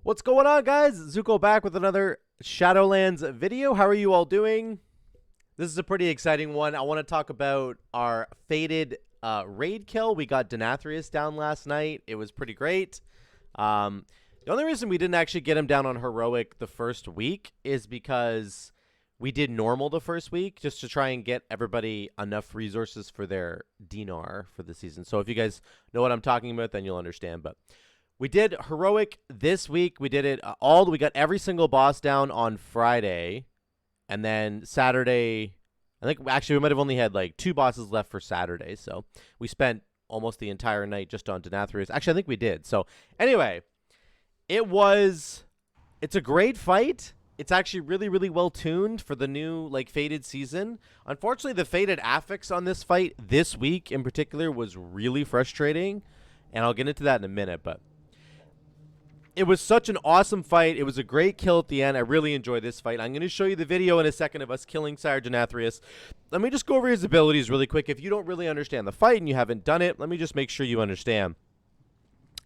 What's going on, guys? Zuko back with another Shadowlands video. How are you all doing? This is a pretty exciting one. I want to talk about our fated raid kill. We got Denathrius down last night. It was pretty great. The only reason we didn't actually get him down on heroic the first week is because we did normal the first week just to try and get everybody enough resources for their dinar for the season. So if you guys know what I'm talking about, then you'll understand. But we did heroic this week. We did it we got every single boss down on Friday. And then Saturday, I think actually we might have only had like 2 bosses left for Saturday. So we spent almost the entire night just on Denathrius. Actually, I think we did. So anyway, it's a great fight. It's actually really, really well tuned for the new like fated season. Unfortunately, the fated affix on this fight this week in particular was really frustrating. And I'll get into that in a minute, but it was such an awesome fight. It was a great kill at the end. I really enjoyed this fight. I'm going to show you the video in a second of us killing Sire Denathrius. Let me just go over his abilities really quick. If you don't really understand the fight and you haven't done it, let me just make sure you understand.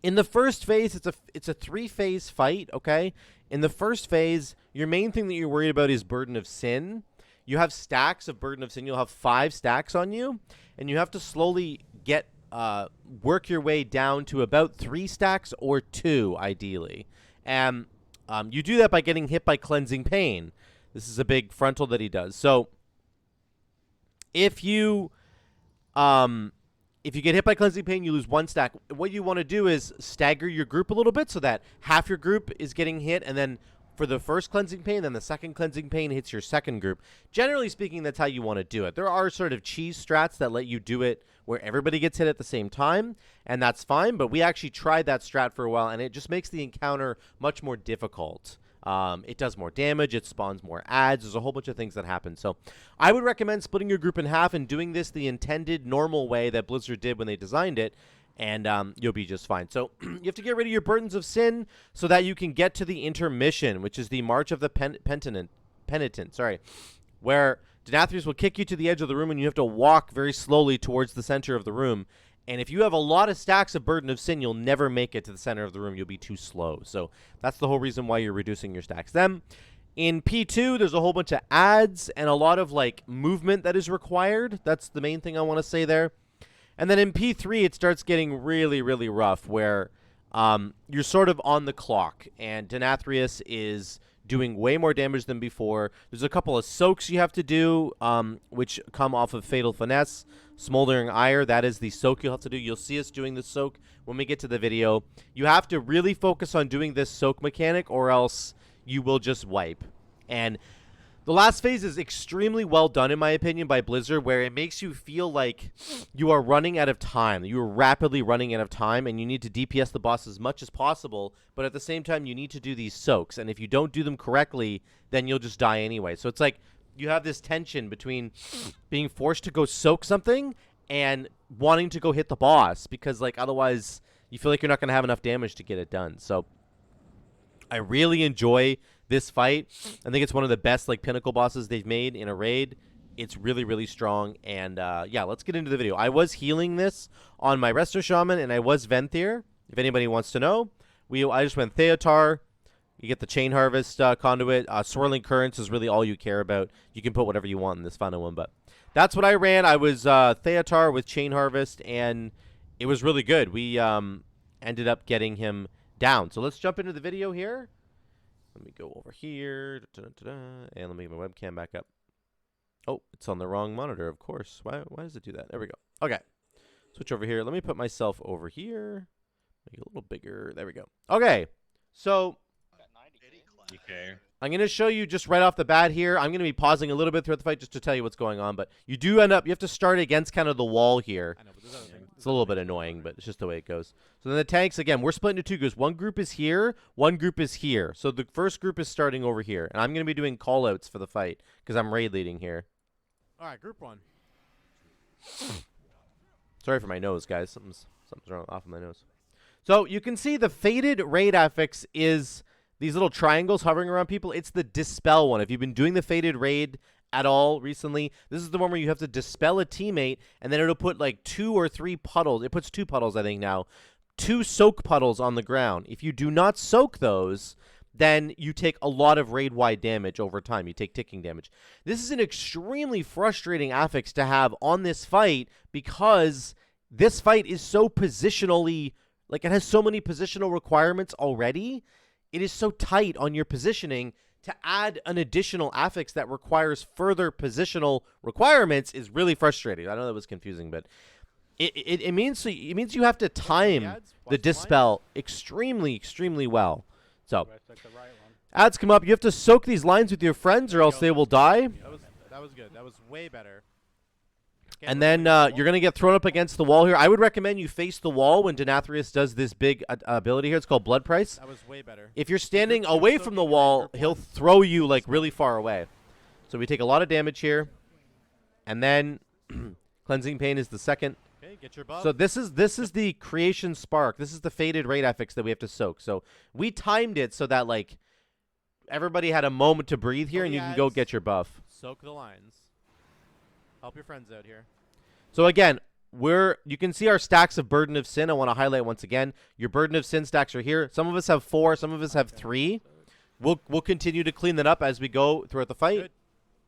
In the first phase, it's a 3-phase fight, okay? In the first phase, your main thing that you're worried about is Burden of Sin. You have stacks of Burden of Sin. You'll have 5 stacks on you, and you have to slowly work your way down to about 3 stacks or 2, ideally. And you do that by getting hit by Cleansing Pain. This is a big frontal that he does. So if you get hit by Cleansing Pain, you lose 1 stack. What you want to do is stagger your group a little bit so that half your group is getting hit, and then for the first Cleansing Pain, then the second Cleansing Pain hits your second group. Generally speaking, that's how you want to do it. There are sort of cheese strats that let you do it where everybody gets hit at the same time, and that's fine, but we actually tried that strat for a while, and it just makes the encounter much more difficult. It does more damage, it spawns more ads, there's a whole bunch of things that happen. So I would recommend splitting your group in half and doing this the intended normal way that Blizzard did when they designed it, and you'll be just fine. So you have to get rid of your Burdens of Sin so that you can get to the intermission, which is the March of the Penitent, where Denathrius will kick you to the edge of the room and you have to walk very slowly towards the center of the room. And if you have a lot of stacks of Burden of Sin, you'll never make it to the center of the room. You'll be too slow. So that's the whole reason why you're reducing your stacks. Then in P2, there's a whole bunch of ads and a lot of like movement that is required. That's the main thing I want to say there. And then in P3, it starts getting really, really rough where you're sort of on the clock. And Denathrius is doing way more damage than before. There's a couple of soaks you have to do, which come off of Fatal Finesse. Smoldering Ire, that is the soak you'll have to do. You'll see us doing the soak when we get to the video. You have to really focus on doing this soak mechanic or else you will just wipe. And the last phase is extremely well done, in my opinion, by Blizzard, where it makes you feel like you are running out of time. You are rapidly running out of time, and you need to DPS the boss as much as possible, but at the same time, you need to do these soaks, and if you don't do them correctly, then you'll just die anyway. So it's like you have this tension between being forced to go soak something and wanting to go hit the boss, because like otherwise you feel like you're not going to have enough damage to get it done. So I really enjoy this fight. I think it's one of the best like pinnacle bosses they've made in a raid. It's really, really strong. And yeah, let's get into the video. I was healing this on my Resto Shaman, and I was Venthyr, if anybody wants to know. I just went Theotar. You get the Chain Harvest conduit. Swirling Currents is really all you care about. You can put whatever you want in this final one, but that's what I ran. I was Theotar with Chain Harvest, and it was really good. We ended up getting him down. So let's jump into the video here. Let me go over here, and let me get my webcam back up. Oh, it's on the wrong monitor, of course. Why does it do that? There we go. Okay. Switch over here. Let me put myself over here. Make it a little bigger. There we go. Okay. So Okay. I'm going to show you just right off the bat here. I'm going to be pausing a little bit throughout the fight just to tell you what's going on. But you do you have to start against kind of the wall here. I know, but it's a little bit annoying, but it's just the way it goes. So then the tanks, again, we're split into 2 groups. One group is here. One group is here. So the first group is starting over here. And I'm going to be doing call-outs for the fight because I'm raid leading here. All right, group 1. Sorry for my nose, guys. Something's wrong off of my nose. So you can see the fated raid affix is these little triangles hovering around people. It's the Dispel one. If you've been doing the fated raid at all recently, this is the one where you have to dispel a teammate, and then it'll put like 2 or 3 puddles. It puts 2 puddles, I think, now. 2 soak puddles on the ground. If you do not soak those, then you take a lot of raid-wide damage over time. You take ticking damage. This is an extremely frustrating affix to have on this fight because this fight is so positionally, like it has so many positional requirements already. It is so tight on your positioning. To add an additional affix that requires further positional requirements is really frustrating. I know that was confusing, but it means you have to time the dispel extremely well. So ads come up. You have to soak these lines with your friends, or else they will die. That was good. That was way better. And then you're going to get thrown up against the wall here. I would recommend you face the wall when Denathrius does this big ability here. It's called Blood Price. That was way better. If you're standing away from the wall, he'll throw you like really far away. So we take a lot of damage here. And then Cleansing Pain is the second. Okay, get your buff. So this is the Creation Spark. This is the Faded Raid affix that we have to soak. So we timed it so that like everybody had a moment to breathe here, and you can go get your buff. Soak the lines. Help your friends out here. So again, you can see our stacks of Burden of Sin. I want to highlight once again. Your Burden of Sin stacks are here. Some of us have 4, some of us have 3. We'll continue to clean that up as we go throughout the fight. Good.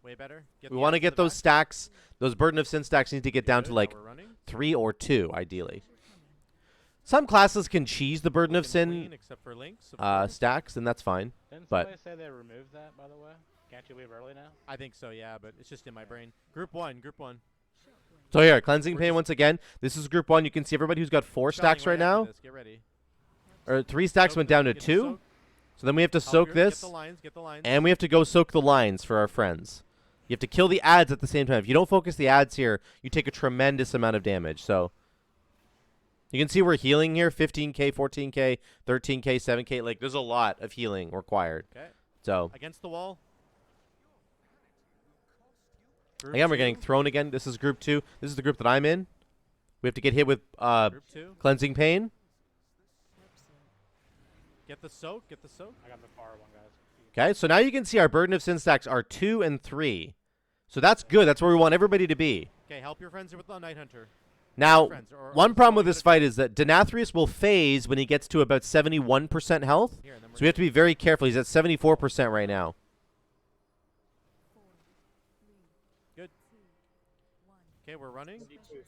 Way better. We want to get those stacks. Those Burden of Sin stacks need to get down to like 3 or 2, ideally. Some classes can cheese the Burden of Sin except for Lynx, stacks, and that's fine. Didn't But somebody say they removed that, by the way? Can't you leave early now? I think so, yeah, but it's just in my brain. Group 1. so here, Cleansing Pain once again. This is group 1. You can see everybody who's got 4 stacks right now. Get ready. Or 3 stacks went down to 2. So then we have to soak this. Get the lines. And we have to go soak the lines for our friends. You have to kill the ads at the same time. If you don't focus the ads here, you take a tremendous amount of damage. So you can see we're healing here. 15k, 14k, 13k, 7k. Like, there's a lot of healing required. Okay. So against the wall. Again, we're getting thrown again. This is group 2. This is the group that I'm in. We have to get hit with Cleansing Pain. Get the soak. I got the far one, guys. Okay, so now you can see our Burden of Sin stacks are 2 and 3. So that's good. That's where we want everybody to be. Okay, help your friends with the Night Hunter. Now, one problem with this fight is that Denathrius will phase when he gets to about 71% health. So we have to be very careful. He's at 74% right now. Good. Okay, we're running.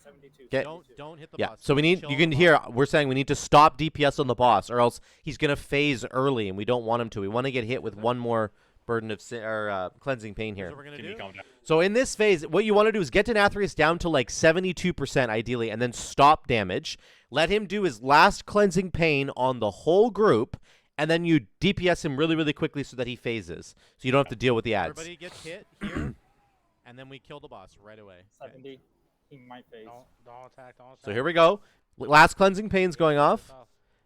72. Okay. Don't hit the Yeah, boss. so we need, you can hear, we're saying we need to stop DPS on the boss, or else he's going to phase early, and we don't want him to. We want to get hit with one more Burden of Sin, or Cleansing Pain here. That's what we're gonna do. So in this phase, what you want to do is get Denathrius down to like 72% ideally, and then stop damage. Let him do his last Cleansing Pain on the whole group, and then you DPS him really, really quickly so that he phases, so you don't have to deal with the ads. Everybody gets hit here, and then we kill the boss right away. 70. He might face. Don't attack. So here we go. Last Cleansing Pain's going off.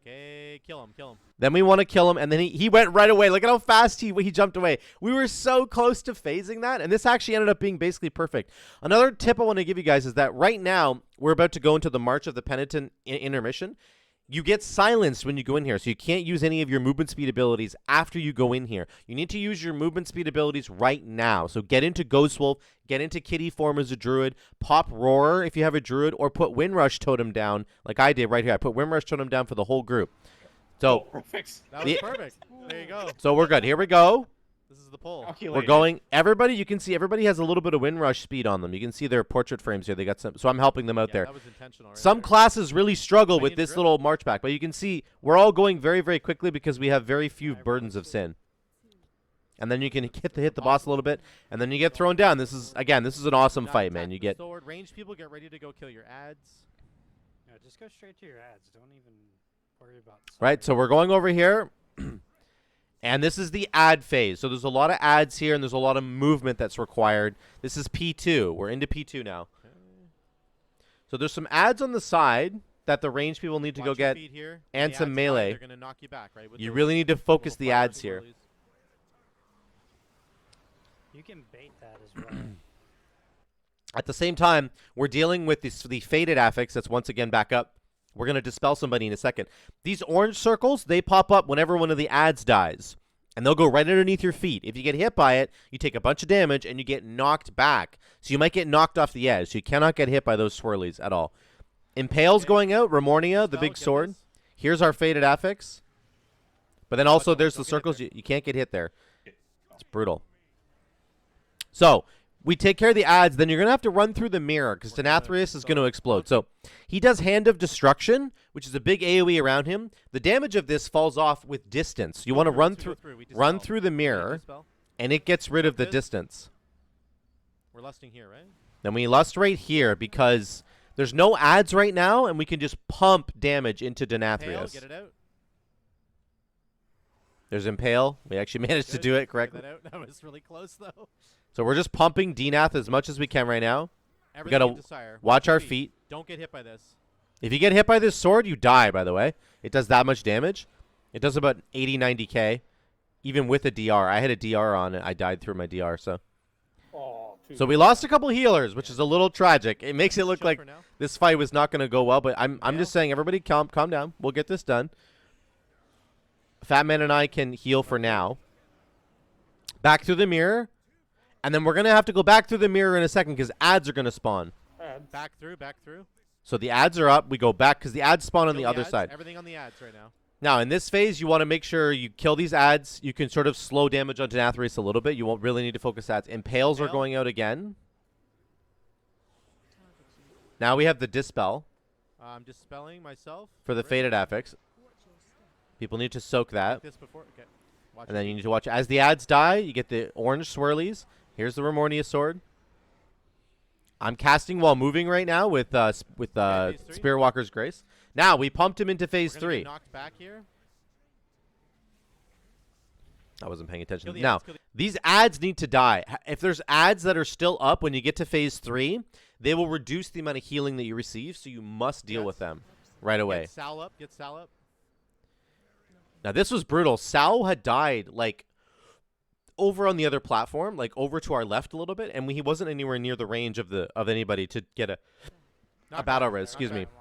Okay, kill him. Then we want to kill him, and then he went right away. Look at how fast he jumped away. We were so close to phasing that, and this actually ended up being basically perfect. Another tip I want to give you guys is that right now, we're about to go into the March of the Penitent intermission. You get silenced when you go in here, so you can't use any of your movement speed abilities after you go in here. You need to use your movement speed abilities right now. So get into Ghost Wolf, get into Kitty form as a Druid, pop Roarer if you have a Druid, or put Windrush Totem down like I did right here. I put Windrush Totem down for the whole group. So Perfect. That was perfect. There you go. So we're good. Here we go. This is the pull. We're going. Everybody, you can see everybody has a little bit of Windrush speed on them. You can see their portrait frames here. They got some, so I'm helping them out there. That was intentional. Right Some there. classes really struggle with this little march back, but you can see we're all going very, very quickly because we have very few burdens of sin. And then you can hit the boss a little bit, and then you get thrown down. This is an awesome fight, man. You get sword. Ranged people, get ready to go kill your ads. Yeah, just go straight to your ads. Don't even worry about. Right. So we're going over here. And this is the ad phase. So there's a lot of ads here, and there's a lot of movement that's required. This is P2. We're into P2 now. Okay. So there's some ads on the side that the range people need to go get, here. and some melee. They're gonna knock you back, right? You really need to focus the ads here. You can bait that as well. At the same time, we're dealing with the Faded affix that's once again back up. We're going to dispel somebody in a second. These orange circles, they pop up whenever one of the ads dies. And they'll go right underneath your feet. If you get hit by it, you take a bunch of damage and you get knocked back. So you might get knocked off the edge. So you cannot get hit by those swirlies at all. Impale's going out. Ramornia, the big sword. Here's our faded affix. But then also don't- there's don't the get hit circles. there. You can't get hit there. It's brutal. So we take care of the ads. Then you're going to have to run through the mirror because We're gonna Denathrius is going to go- explode. So he does Hand of Destruction, which is a big AoE around him. The damage of this falls off with distance. You want to run through We run dispel. through the We mirror, dispel. and it gets rid of the Good. distance. We're lusting here, right? Then we lust right here because there's no ads right now, and we can just pump damage into Pale, Denathrius. get it out. There's Impale. We actually managed to Good. do it Get correctly. that out. That was really close, though. So we're just pumping Denath as much as we can right now. Everything gotta into Sire. Watch your our feet. Don't get hit by this. If you get hit by this sword, you die, by the way. It does that much damage. It does about 80, 90k, even with a DR. I had a DR on it. I died through my DR, so. Oh, So we lost a couple healers, which is a little tragic. It makes it look Chill like for now. this fight was not going to go well, but I'm Impale. just saying, everybody calm down. We'll get this done. Fat Man and I can heal for now. Back through the mirror. And then we're going to have to go back through the mirror in a second because ads are going to spawn. Back through, back through. So the ads are up. We go back because the ads spawn on Kill the other ads. side. Everything on the ads right now. Now, in this phase, you want to make sure you kill these ads. You can sort of slow damage on Denathrius a little bit. You won't really need to focus ads. Impales are Impale. going out again. Now we have the Dispel I'm dispelling myself. for the Right. Faded Affix. People need to soak that. Like this before. Okay. Watch And then your you feet. need to watch. As the ads die, you get the orange swirlies. Here's the Remornia sword. I'm casting while moving right now with phase three. Spirit Walker's Grace. Now, we pumped him into phase We're gonna get 3. knocked back here. I wasn't paying Kill attention. the Now, ads, kill the- these ads need to die. If there's ads that are still up when you get to phase 3, they will reduce the amount of healing that you receive, so you must deal Yes. with them right away. Get Sal up. Get Sal up. Now, this was brutal. Sal had died, like, over on the other platform, like, over to our left a little bit, and he wasn't anywhere near the range of anybody to get a Knock battle back. res, Knock excuse me. back.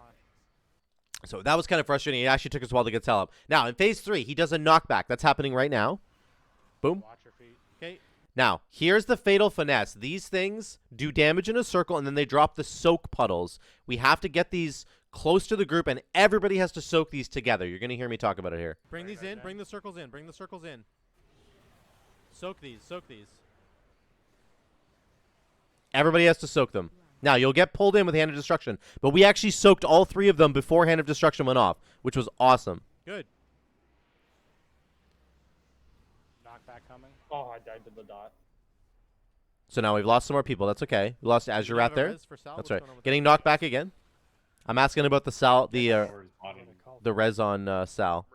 So that was kind of frustrating. It actually took us a while to get Sal up. Now, in phase 3, he does a knockback. That's happening right now. Boom. Watch your feet. Okay. Now, here's the fatal finesse. These things do damage in a circle, and then they drop the soak puddles. We have to get these close to the group, and everybody has to soak these together. You're going to hear me talk about it here. Bring these right in. there. Bring the circles in. Bring the circles in. Soak these. Soak these. Everybody has to soak them. Now, you'll get pulled in with Hand of Destruction, but we actually soaked all 3 of them before Hand of Destruction went off, which was awesome. Good. Knockback coming. Oh, I died to the dot. So now we've lost some more people. That's okay. We lost Azure Do we Rat have a there. res for Sal? That's What's right. going on with Getting that? knocked back again. I'm asking about the Sal, the What are they called? the res on Sal.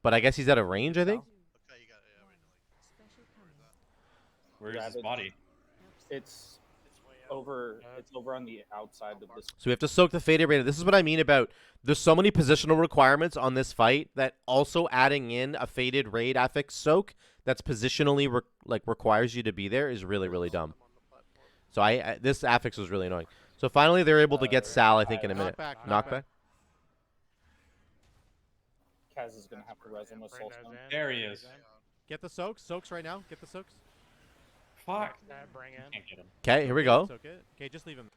But I guess he's out of range, I think. Where's Yeah, his but- body? It's over. It's over on the outside of this. So we have to soak the Faded Raid. This is what I mean about there's so many positional requirements on this fight that also adding in a Faded Raid affix soak that's positionally requires you to be there is really, really dumb. So this affix was really annoying. So finally they're able to get Sal, I think, in a minute. Knockback. Knockback. Kaz is gonna have to res him with Bring soul those stone. in. There he Bring is. those in. Get the soaks. Soaks right now. Get the soaks. Fuck. Bring in. Can't get him. Okay, here we go. Soak it. Okay, just leave him.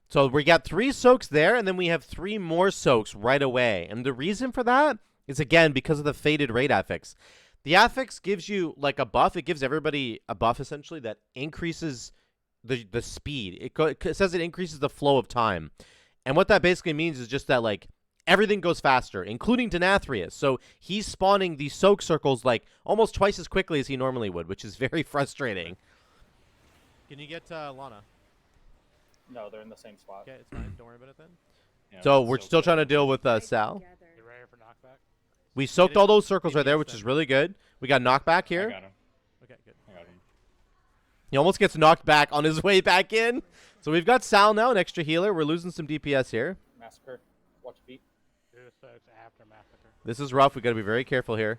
So we got 3 soaks there, and then we have 3 more soaks right away. And the reason for that is, again, because of the Faded Raid affix. The affix gives you, like, a buff. It gives everybody a buff, essentially, that increases the speed. It says it increases the flow of time. And what that basically means is just that, like, everything goes faster, including Denathrius. So he's spawning these soak circles, like, almost twice as quickly as he normally would, which is very frustrating. Can you get Lana? No, they're in the same spot. Okay, it's fine. Don't worry about it then. Yeah, So but we're so still good. trying to deal with Sal. You ready for knockback? We soaked it. all those circles right Maybe there, it's which them. is really good. We got knockback I here. got him. Okay, good. I got him. He almost gets knocked back on his way back in. So we've got Sal now, an extra healer. We're losing some DPS here. Massacre. Watch feet. Do the soaks after massacre. This is rough. We got to be very careful here.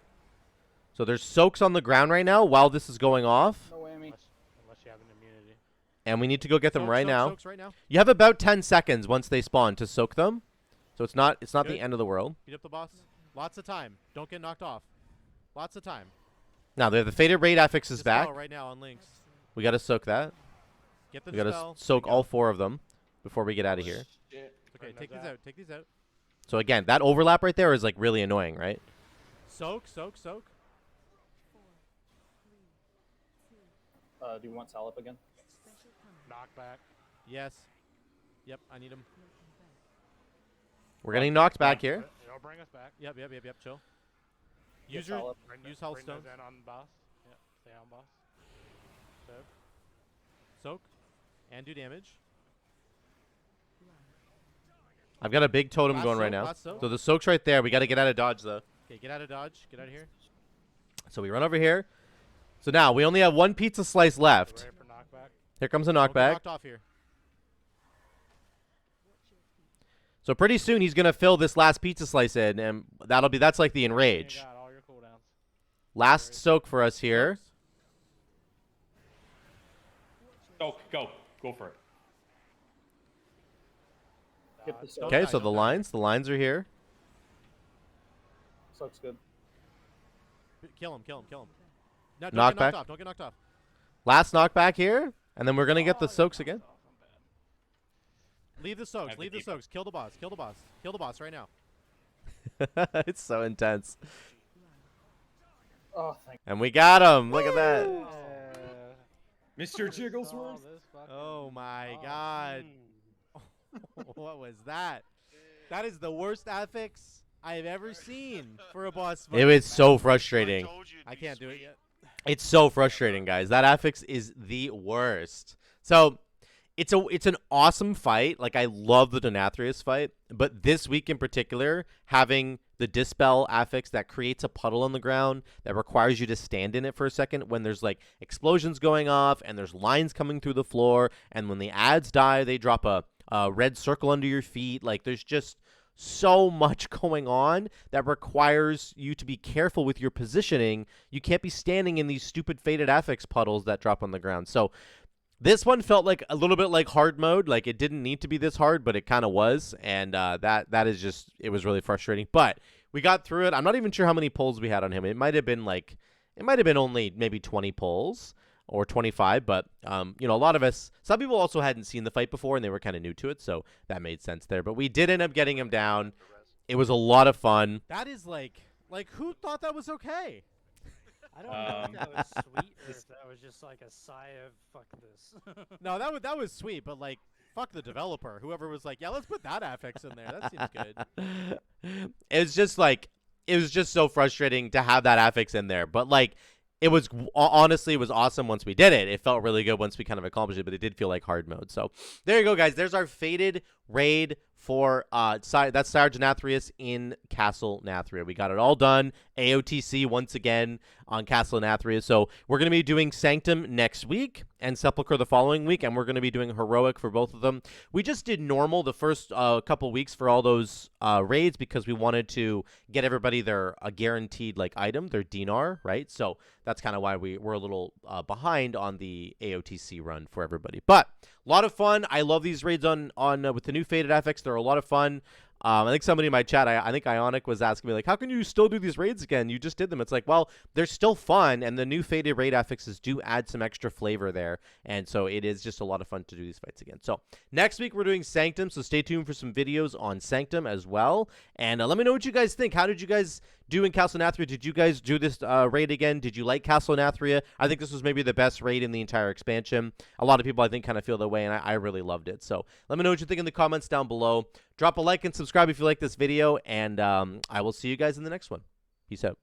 So there's soaks on the ground right now while this is going off. No whammy. Unless you have an immunity. And we need to go get them Soak, right soak, now. Soaks right now. You have about 10 seconds once they spawn to soak them. So it's not the Good. end of the world. Beat up the boss. Lots of time. Don't get knocked off. Lots of time. Now the Faded Raid affix is Dispel back. right now on links. We got to soak that. Get the We got to dispel. soak There you all go. 4 of them before we get out of here. Shit. Okay, Bring take those these out. out. Take these out. So again, that overlap right there is like really annoying, right? Soak, soak, soak. Do you want Salip again? Knockback. Yes. Yep, I need him. We're getting knocked back here. It'll bring us back. Yep, chill. Get Use your Salip. use health Bring those stones. in on boss. Yep, stay on boss. Soak. Soak. And do damage. I've got a big totem Last going right soak, now. last soak. So the soak's right there. We got to get out of dodge though. Okay, get out of dodge. Get out of here. So we run over here. So now we only have one pizza slice Get left. ready for knockback. Here comes a Don't get knockback. knocked off here. So pretty soon he's gonna fill this last pizza slice in, and that's like the You enrage. got all your cooldowns. Last soak for us here. Go, go for it. Get the soak. Okay, die, so don't the lines are here. Soak's good. Kill him. No, don't Knockback. get knocked off. Don't get knocked off. Last knockback here, and then we're gonna get the soaks again. Leave the soaks. have to Leave the keep soaks. Kill the boss. Kill the boss. Kill the boss right now. It's so intense. Oh, thank And we got him. Look at that. Mr. Jigglesworth. Oh my god. What was that? That is the worst affix I have ever seen for a boss fight. It was so frustrating. I can't do it yet. It's so frustrating, guys. That affix is the worst. So it's an awesome fight. Like, I love the Denathrius fight, but this week in particular, having the Dispel affix that creates a puddle on the ground that requires you to stand in it for a second when there's like explosions going off and there's lines coming through the floor, and when the ads die, they drop a red circle under your feet. Like, there's just so much going on that requires you to be careful with your positioning. You can't be standing in these stupid faded affix puddles that drop on the ground. So this one felt like a little bit like hard mode. Like, it didn't need to be this hard, but it kind of was. And that is just, it was really frustrating. But we got through it. I'm not even sure how many pulls we had on him. It might have been only maybe 20 pulls or 25. But, you know, a lot of us, some people also hadn't seen the fight before and they were kind of new to it. So that made sense there. But we did end up getting him down. It was a lot of fun. That is like who thought that was okay? I don't know if that was sweet or if that was just like a sigh of fuck this. No, that was sweet, but like, fuck the developer. Whoever was like, yeah, let's put that affix in there. That seems good. It was just so frustrating to have that affix in there. But like, it was honestly, it was awesome once we did it. It felt really good once we kind of accomplished it, but it did feel like hard mode. So there you go, guys. There's our faded raid for that's Sire Denathrius in Castle Nathria. We got it all done. AOTC once again on Castle Nathria. So we're going to be doing Sanctum next week and Sepulchre the following week, and we're going to be doing Heroic for both of them. We just did normal the first couple weeks for all those raids because we wanted to get everybody their guaranteed like item, their dinar, right? So that's kind of why we're a little behind on the AOTC run for everybody. But a lot of fun. I love these raids on with the new faded affix. They're a lot of fun. I think somebody in my chat, I think Ionic was asking me, like, how can you still do these raids again? You just did them. It's like, well, they're still fun, and the new faded raid affixes do add some extra flavor there, and so it is just a lot of fun to do these fights again. So next week we're doing Sanctum, so stay tuned for some videos on Sanctum as well, and let me know what you guys think. How did you guys do in Castle Nathria? Did you guys do this raid again? Did you like Castle Nathria? I think this was maybe the best raid in the entire expansion. A lot of people, I think, kind of feel that way, and I really loved it. So let me know what you think in the comments down below. Drop a like and subscribe if you like this video, and I will see you guys in the next one. Peace out.